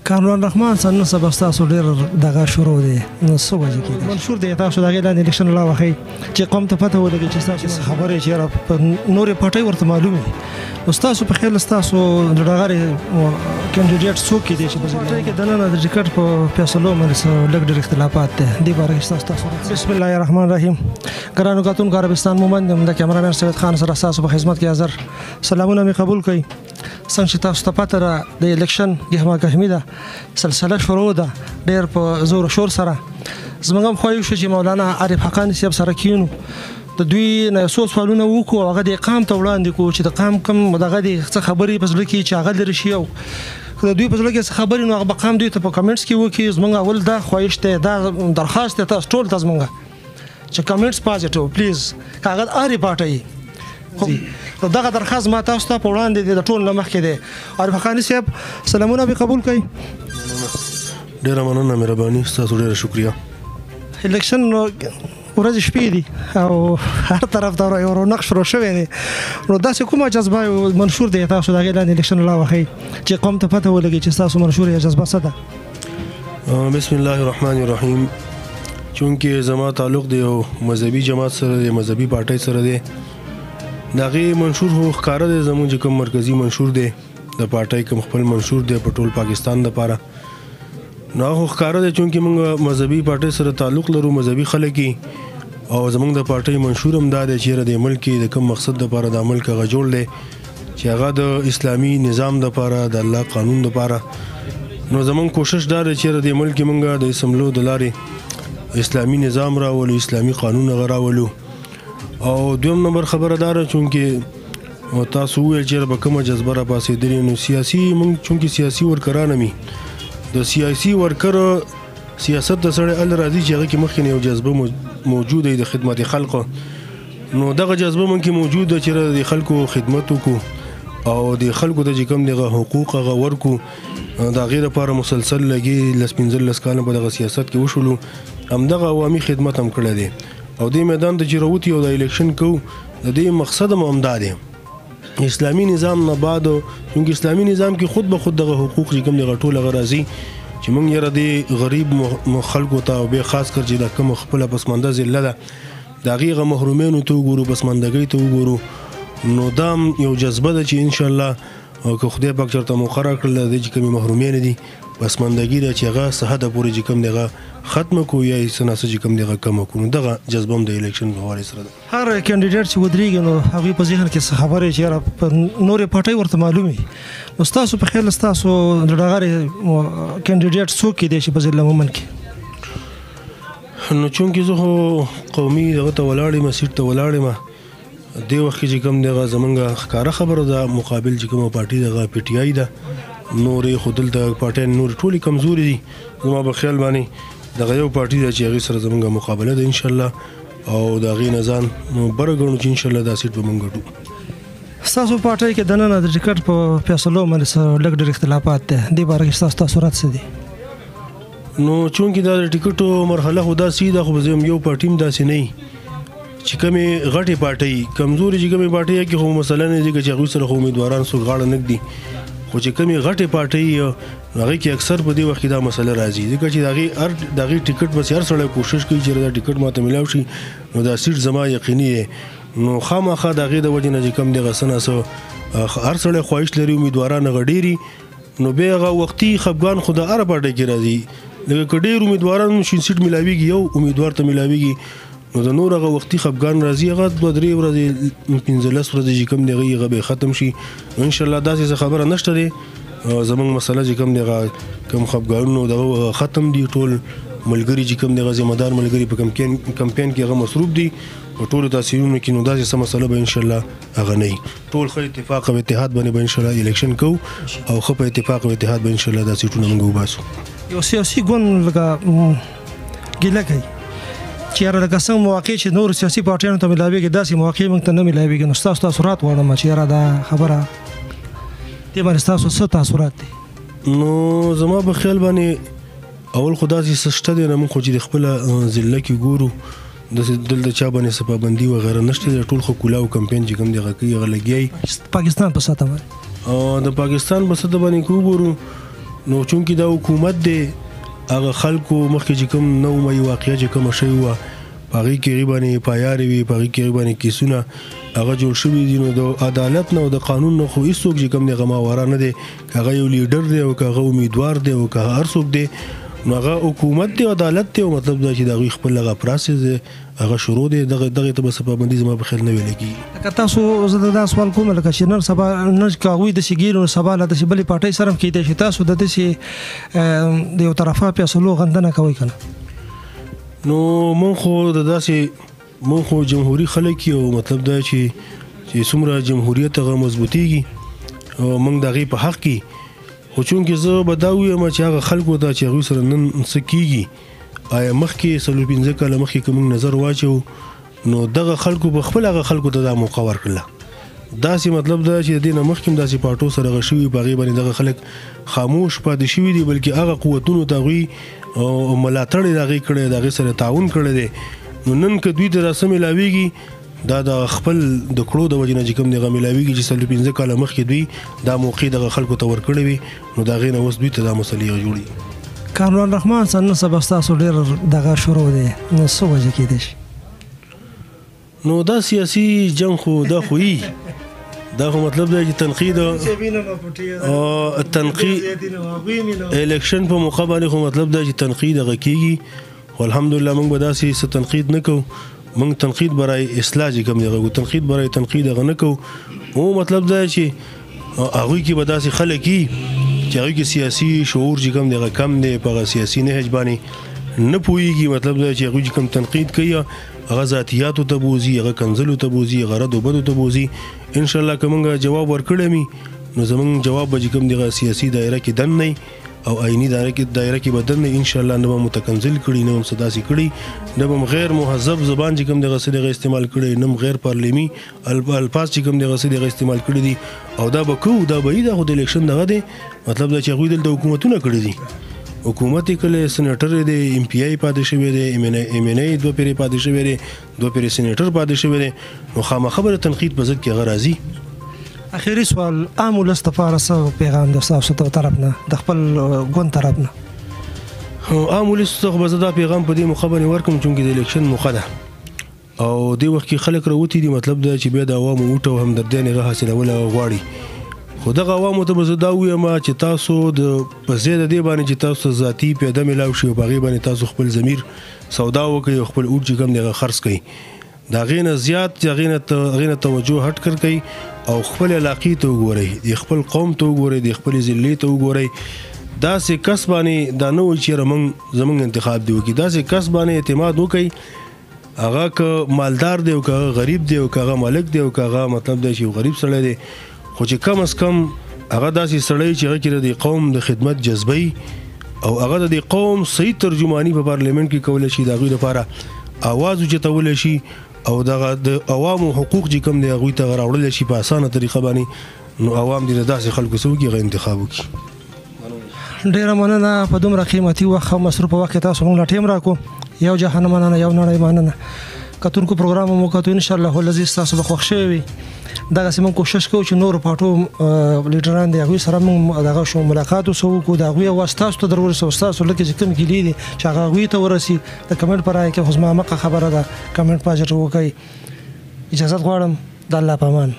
کامران رحمان صاحب نن سبا ستاسو ډېر دغه شروع دی نو څه وجه کېدای منشور دی تاسو د هغې لاندې الیکشن راوښئ چې قوم ته پته ولګي چې ستاسو خبرې چې یاره په نورې پټۍ ورته معلومې نو ستاسو په خیال ستاسو د ډغرې کینډیډیټ څوک کېدی چې په پټۍ کې دننه د ټکټ په فیصلو باندې لږ ډېر اختلافات دی دې باره کې ستاسو بسم الله الرحمن الرحیم ګرانو کتونکو عربستان مومند یم د کیمرامین سید خان سره ستاسو په خدمت کې حاضر سلامونه مې قبول کړئ څنګه چې تاسو ته پته ده د الیکشن ګهمه ده سلسله شروع ده ډېر په زور شور سره زموږ هم خواهش شو چې مولانا عارف حقانی صاحب سره کینو د دوی نه څو سوالونه وکړو هغه د قام ته وړاندې کړو چې د قام کوم دغه د څه خبرې په زړه کې چې هغه لري شي او د دوی په زړه کې څه خبرې نو هغه قام دوی ته په کمنټس کې وکړي زموږ اول دا خواهش دی دا درخواست دی تاسو ټول ته زموږ چې کمنټس پازیټیو پلیز کاغذ اری پاټئ دغه درخواست ما تاسو ته په وړاندې د ټول نه مخکې دی عارف حقانی صاحب سلامونه به قبول کړئ ډېره مننه مهرباني ستاسو ډېره شکریه الیکشن ورځې شپې دي او هر طرف ته یو رونق شروع شوی دی نو داسې کومه جذبه منشور دی تاسو د هغې لاندې الیکشن راوښئ چې قوم ته پته ولګي چې ستاسو منشور یا جذبه څه ده بسم الله الرحمن الرحیم چونکې زما تعلق دی یو مذهبي جماعت سره دی مذهبي پارټۍ سره دی د هغې منشور خو ښکاره دی زموږ چې کوم مرکزي منشور دی د پارټۍ کوم خپل منشور دی په ټول پاکستان دپاره نو هغه ښکاره دی چونکې موږ مذهبي پارټۍ سره تعلق لرو مذهبي خلک او زموږ د پارټۍ منشور هم دا دی چې د ملک د کوم مقصد دپاره دا ملک هغه جوړ دی چې هغه د اسلامي نظام دپاره د الله قانون دپاره نو زموږ کوشش دا دی چې د ملک موږ د اسمبلو د لارې اسلامي نظام راولو اسلامي قانون هغه راولو او دویم نمبر خبره داره چونکې تاسو وویل چې به کومه جذبه را پاسېدلې نو سیاسي موږ چونکې سیاسي ورکران مې د سیاسي ورکر سیاست د سړی ال راځي چې هغه کې مخکې یو جذبه موجود دی د خدمت خلکو نو دغه جذبه مونږ کې موجود ده چې د خلکو خدمت وکړو او د خلکو د کوم دغه حقوق هغه ورکو د هغې لپاره مسلسل لګي 15 کاله په دغه سیاست کې وشولو همدغه عوامي خدمت هم کړی دی او دې میدان ته چې راوتي او د الیکشن کوو د دې مقصد هم همدا دی اسلامي نظام نه بعد چونکې اسلامي نظام کې خود به خود دغه حقوق چې کوم دغه ټول هغه راځي چې موږ یې د غریب خلکو ته او بیا خاص کر چې د کوم خپله پسمانده ضلع ده د هغې هغه محرومینو ته وګورو پسماندګۍ ته وګورو نو دا یو جذبه ده چې انشاءالله که خدای پاک چېرته موقع راکړل د دې چې کومې محرومین دي پسماندګي ده چې هغه څه حده پورې چې کوم دغه ختمه کړو یا څه ناڅه چې کوم دغه کمه کړو نو دغه جذبه هم د الیکشن په حوالې سره ده هر کینډیډیټ چې ودرېږي نو هغوی په ذهن کې څه خبرې چې یاره په نورې پټۍ ورته معلومې نو ستاسو په خیال ستاسو د ډغرې کینډیډیټ څوک کېدی شي په ضلع مومند کې نو چونکې زه خو قومي دغه ته ولاړ یم سیټ ته ولاړ یم دې وخت کې چې کوم دغه زمونږ ښکاره خبره ده مقابل چې کومه پارټي دغه پی ټي آی ده نورې خو دلته پارټۍ نورې ټولې کمزورې دي زما په خیال باندې دغه یو پارټي ده چې هغې سره زمونږ مقابله ده انشاءالله او د هغې نه ځان بره ګڼو چې انشاءالله دا سیټ به مونږ ګټو ستاسو پارټۍ کې دننه د ټکټ په فیصلو باندې لږ ډېر اختلافات دی دې باره کې ستاسو تاثرات څه دي نو چونکې دا د ټکټو مرحله خو داسې ده خو زه یو پارټي هم داسې نه چې کومې غټې پارټۍ کمزورې چې کومې پارټۍ کې خو مثلا نه دي چې هغوی سره خو امیدواران څوک غاړه نه ږدي خو چې کومې غټې پارټۍ هغې کې اکثر په دې وخت کې دا مسله راځي ځکه چې د هغې ټکټ پسې هر سړی کوشش کوي چې دا ټکټ ماته میلاو شي نو دا سیټ زما یقیني دی نو خامخا د هغې د وجې نه چې کوم دغه څه ناڅه هر سړی خواهش لري امیدواران هغه ډېري نو بیا هغه وختي خفګان خو د هره پارټۍ کې راځي لکه که ډېر امیدواران شي سیټ میلاویږي یو امیدوار ته میلاویږي نو د نور هغه وختي خفګان راځي هغه 2-3 ورځې 15 ورځې چې کوم دی هغه به ختم شي انشاءالله داسې خبره نشته دی زمونږ مسله چې کوم دی هغه کوم خفګانونه دغه ختم دي ټول ملګري چې کوم دغه ذمہ دار ملګري په کمپین کې هغه مصروف دي په ټولو تاثیرونو کې نو داسې څه مسله به انشاءالله هغه نه وي ټول ښه اتفاق او اتحاد باندې به انشاءالله الیکشن کوو او ښه په اتفاق او اتحاد به انشاءالله دا سیټونه موږ وباسو یو سیاسي ګوند لکه ګیله کوي چې یاره لکه څنګه مواقع چې نورو سیاسي پارټیانو ته میلاویږي داسې مواقع موږ ته نه میلاویږي نو ستاسو تاثرات غواړم چې یاره دا خبره دې باندې ستاسو څه تاثرات دي نو زما په خیال باندې اول خو داسې څه شته دی نه موږ خو چې د خپله ضلع کې ګورو دلته چا باندې څه پابندي وغیره نشته دی ټول خو کولاو کمپین چې کوم دی هغه کوي هغه لګیا پاکستان په سطحه باندې د پاکستان په سطحه باندې که وګورو نو چونکې دا حکومت دی هغه خلکو مخکې چې کوم 9 مې واقعیا چې کوم شی و پاغي کې غیبانې پایاري وي پاغي کې غیبانې کیسونه هغه جوړ شوی دي نو د عدالت نه او د قانون نه خو هیڅوک چې کوم نه غما واره نه دي هغه یو لیډر دی او هغه امیدوار دی او هغه هر څوک دی نو هغه حکومت دی عدالت دی او مطلب دا چې د خپل لغه پروسس هغه شروع دی دغه ته بس پابندي زما په خیال نه ویل کیږي که تاسو زه دا سوال کوم لکه چې نن سبا نن کاوی د سیګیرو سبا له د بلې پارټۍ سره کېدای شي تاسو د دې د یو طرفه پیسلو غندنه کوي کنه نو مون خو د داسې مون خو جمهوریت خلک یو مطلب دا چې څومره جمهوریت هغه مضبوطیږي او مونږ دغه په حق کې خو چونکې زه بداوی ما چې هغه خلکو ته چې هغه سره نن سکیږي آیا مخکې 15 کاله مخکې کوم نظر واچو نو دغه خلکو په خپل هغه خلکو ته د موقع ورکړه داسې مطلب دا چې دینه مخکې داسې پټو سره غشوي باغې باندې دغه خلک خاموش پاتې شوی دي بلکې هغه قوتونو ته غوي او ملاتړ دغه کړي دغه سره تعاون کړي دي نو نن که دوی ته رسمي لاويږي دا د خپل د کړو د وجنه چې کوم دغه ملاويږي چې 15 کاله مخکې دوی دا موقع دغه خلکو ته ورکړي وي نو دا غینه اوس دوی ته د مسلې جوړي کامران رحمان سن سبا تاسو ډیر دغه شروع دي نو څه وجه کې دي نو دا سیاسي جنگ خو دا خوې دا خو مطلب دی چې تنقید او تنقید الیکشن په موقع باندې خو مطلب دی چې تنقید غکیږي والحمدلله موږ به داسې څه تنقید نکو موږ تنقید برای اصلاح کوم دی تنقید برای تنقید غ نکو او مطلب دی چې هغه کې به داسې خلک چې هغه کې سیاسي شعور چې کوم دی کم دی په سیاسي نهج باندې نه پويږي مطلب دی چې هغه کوم تنقید کوي هغه ذاتياتو ته بوزي هغه کنزلو ته بوزي هغه رد وبدو ته بوزي ان شاء الله کومه جواب ورکړم نو زمون جواب به کوم دغه سیاسي دایره کې دن نه او آئینی دایره کې بدن نه ان شاء الله نو متکنزل کړي نو صداسي کړي نو غیر مهذب زبان چې کوم دغه سره استعمال کړي نو غیر پارلیمي الفاظ چې کوم دغه سره استعمال کړي دي او دا به کو دا به د الیکشن دغه دی مطلب دا چې غوډل د حکومتونه کړي دي حکومت کله سېنیټر دی ایم پی آی پاتې شوی دی ایم ان ای دوه پیری پاتې شوی دی دوه پیری سېنیټر پاتې شوی دی نو خامہ خبره تنقید په ضد کې غرازي اخیری سوال عام ولستفاره سو پیغام د تاسو ته طرف نه د خپل ګون طرف نه عام ولستفاره بزدا پیغام په دې مخبري ورکوم چې د الیکشن مخده او دی وخت کې خلک راوتی دي مطلب دا چې به د عوامو اوټو همدردانه را حاصلول غواړي خو دغه عوامو ته زه دا وایم چې تاسو د پزې د دې باندې چې تاسو ذاتی پیدا ملاو شي او باغې باندې تاسو خپل ضمیر سودا وکړي خپل اوټ چې کوم دغه خرڅ کړي دا غینه زیات غینه توجه هټ کړ کړي او خپل علاقې ته وګورئ د خپل قوم ته وګورئ د خپل ضلع ته وګورئ دا سه کس باندې دا نو چې زمونږ انتخاب دی وکړي دا سه کس باندې اعتماد وکړي هغه که مالدار دی او که غریب دی او که هغه مالک دی او که هغه مطلب دی چې غریب سره دی خو چې کم از کم هغه داسې سړی چې هغه کې د قوم د خدمت جذبي او هغه د قوم صحیح ترجمانی په پارلیمنت کې کول شي د غوی لپاره आवाज اوچتول شي او د عوامو حقوق چې کوم دی هغه ته راوړل شي په اسانه طریقه باندې نو عوام دې داسې خلکو سو کې غو انتخاب وکړي ډیر مننه په دومره قیمتي وخت او مصروف وخت تاسو موږ ټیم راکو یو جهان مننه یو نړۍ مننه کتونکو پروګرام مو کتو ان شاء الله لذیذ تاسو به خوښ شي دا سیمه کوشش کوو چې نور پټو لیډران دی هغه سره موږ دغه شو ملاقات وسو کو دا غوي واسطه ته ضروري واسطه لکه چې کوم کې لیدي چې هغه غوي ته ورسي د کمنټ پر راي کې خو ما مقه خبره ده کمنټ پاجر وکي اجازه غواړم د الله پامان